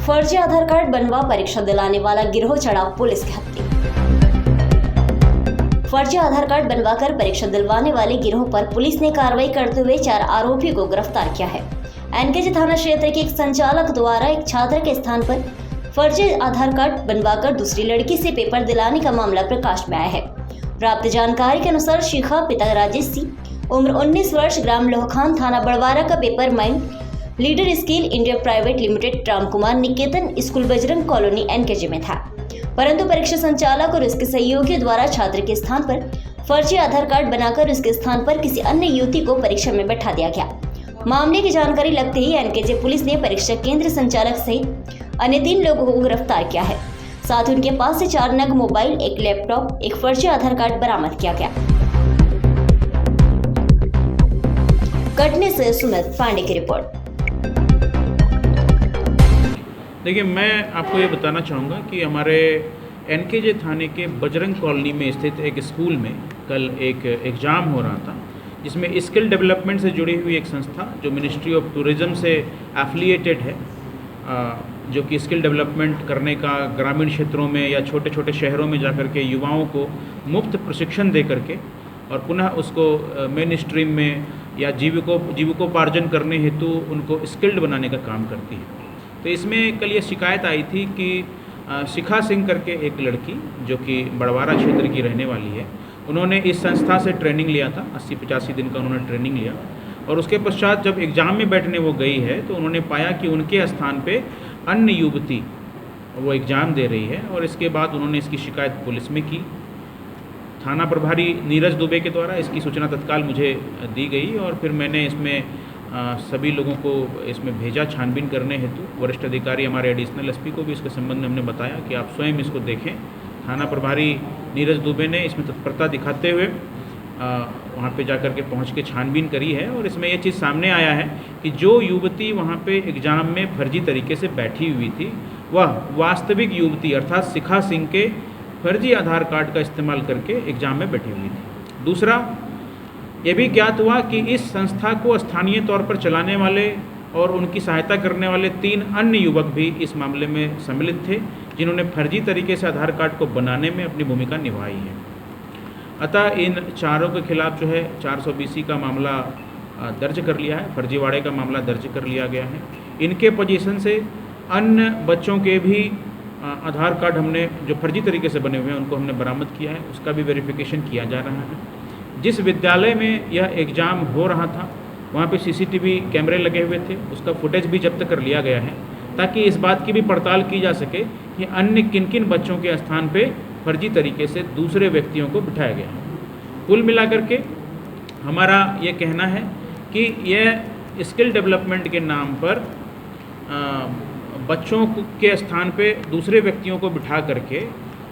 फर्जी आधार कार्ड बनवा परीक्षा दिलाने वाला गिरोह चढ़ा पुलिस के हत्थे। फर्जी आधार कार्ड बनवाकर परीक्षा दिलवाने वाले गिरोह पर पुलिस ने कार्रवाई करते हुए 4 आरोपी को गिरफ्तार किया है। एनकेजे थाना क्षेत्र के एक संचालक द्वारा एक छात्र के स्थान पर फर्जी आधार कार्ड बनवाकर दूसरी लड़की से पेपर दिलाने का मामला प्रकाश में आया है। प्राप्त जानकारी के अनुसार शिखा पिता राजेश सिंह, उम्र 19 वर्ष, ग्राम लोहखान, थाना बड़वारा का paper mind leader skill India private limited Ram Kumar Niketan school Bajrang colony NKJ में था, परंतु परीक्षा संचालक और उसके सहयोगियों द्वारा छात्र के स्थान पर फर्जी आधार कार्ड बनाकर उसके स्थान पर किसी अन्य युवती को परीक्षा में बैठा दिया गया। मामले की जानकारी लगते ही एनकेजे पुलिस ने परीक्षा केंद्र संचालक सहित अन्य 3 लोगों को गिरफ्तार किया है। साथ ही उनके पास से 4 नग मोबाइल, एक लैपटॉप, एक फर्जी आधार कार्ड बरामद किया गया। कटनी से सुमित पांडे की रिपोर्ट। देखिए, मैं आपको ये बताना चाहूँगा कि हमारे एनकेजे थाने के बजरंग कॉलोनी में स्थित एक स्कूल में कल एक एग्ज़ाम हो रहा था, जिसमें स्किल डेवलपमेंट से जुड़ी हुई एक संस्था जो मिनिस्ट्री ऑफ टूरिज़्म से एफिलिएटेड है, जो कि स्किल डेवलपमेंट करने का ग्रामीण क्षेत्रों में या छोटे छोटे शहरों में जाकर के युवाओं को मुफ्त प्रशिक्षण दे करके और पुनः उसको मेन स्ट्रीम में या जीविकोपार्जन करने हेतु उनको स्किल्ड बनाने का काम करती है। तो इसमें कल ये शिकायत आई थी कि शिखा सिंह करके एक लड़की जो कि बड़वारा क्षेत्र की रहने वाली है, उन्होंने इस संस्था से ट्रेनिंग लिया था। 80-85 दिन का उन्होंने ट्रेनिंग लिया और उसके पश्चात जब एग्ज़ाम में बैठने वो गई है तो उन्होंने पाया कि उनके स्थान पे अन्य युवती वो एग्ज़ाम दे रही है और इसके बाद उन्होंने इसकी शिकायत पुलिस में की। थाना प्रभारी नीरज दुबे के द्वारा इसकी सूचना तत्काल मुझे दी गई और फिर मैंने इसमें सभी लोगों को इसमें भेजा छानबीन करने हेतु। वरिष्ठ अधिकारी हमारे एडिशनल एसपी को भी इसके संबंध में हमने बताया कि आप स्वयं इसको देखें। थाना प्रभारी नीरज दुबे ने इसमें तत्परता दिखाते हुए वहाँ पे जाकर के पहुँच के छानबीन करी है और इसमें ये चीज़ सामने आया है कि जो युवती वहाँ पे एग्ज़ाम में फर्जी तरीके से बैठी हुई थी, वह वास्तविक युवती अर्थात शिखा सिंह के फर्जी आधार कार्ड का इस्तेमाल करके एग्ज़ाम में बैठी हुई थी। दूसरा, ये भी ज्ञात हुआ कि इस संस्था को स्थानीय तौर पर चलाने वाले और उनकी सहायता करने वाले 3 अन्य युवक भी इस मामले में सम्मिलित थे, जिन्होंने फर्जी तरीके से आधार कार्ड को बनाने में अपनी भूमिका निभाई है। अतः इन चारों के खिलाफ जो है 420 का मामला दर्ज कर लिया है, फर्जीवाड़े का मामला दर्ज कर लिया गया है। इनके पोजीशन से अन्य बच्चों के भी आधार कार्ड हमने जो फर्जी तरीके से बने हुए हैं उनको हमने बरामद किया है, उसका भी वेरिफिकेशन किया जा रहा है। जिस विद्यालय में यह एग्ज़ाम हो रहा था वहाँ पे सीसीटीवी कैमरे लगे हुए थे, उसका फुटेज भी जब्त कर लिया गया है ताकि इस बात की भी पड़ताल की जा सके कि अन्य किन किन बच्चों के स्थान पे फर्जी तरीके से दूसरे व्यक्तियों को बिठाया गया है। कुल मिलाकर के हमारा ये कहना है कि यह स्किल डेवलपमेंट के नाम पर बच्चों के स्थान पे दूसरे व्यक्तियों को बिठा करके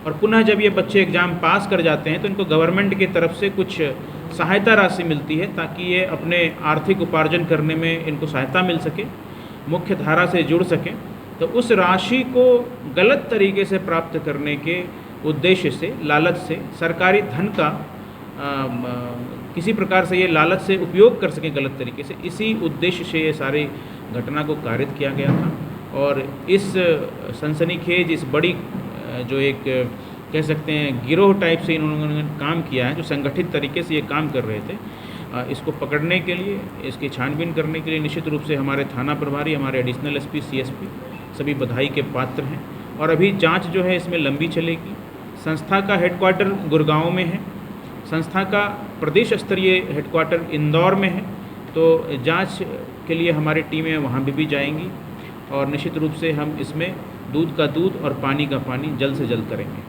और पुनः जब ये बच्चे एग्ज़ाम पास कर जाते हैं तो इनको गवर्नमेंट की तरफ से कुछ सहायता राशि मिलती है ताकि ये अपने आर्थिक उपार्जन करने में इनको सहायता मिल सके, मुख्य धारा से जुड़ सकें। तो उस राशि को गलत तरीके से प्राप्त करने के उद्देश्य से, लालच से, सरकारी धन का किसी प्रकार से ये लालच से उपयोग कर सकें गलत तरीके से, इसी उद्देश्य से ये सारी घटना को कारित किया गया था। और इस सनसनीखेज, इस बड़ी जो एक कह सकते हैं गिरोह टाइप से इन्होंने काम किया है, जो संगठित तरीके से ये काम कर रहे थे, इसको पकड़ने के लिए, इसकी छानबीन करने के लिए निश्चित रूप से हमारे थाना प्रभारी, हमारे एडिशनल एसपी, सीएसपी सभी बधाई के पात्र हैं। और अभी जांच जो है इसमें लंबी चलेगी। संस्था का हेडक्वार्टर गुड़गांव में है, संस्था का प्रदेश स्तरीय हेडक्वार्टर इंदौर में है, तो जांच के लिए हमारी टीमें वहाँ भी जाएंगी और निश्चित रूप से हम इसमें दूध का दूध और पानी का पानी जल्द से जल्द करेंगे।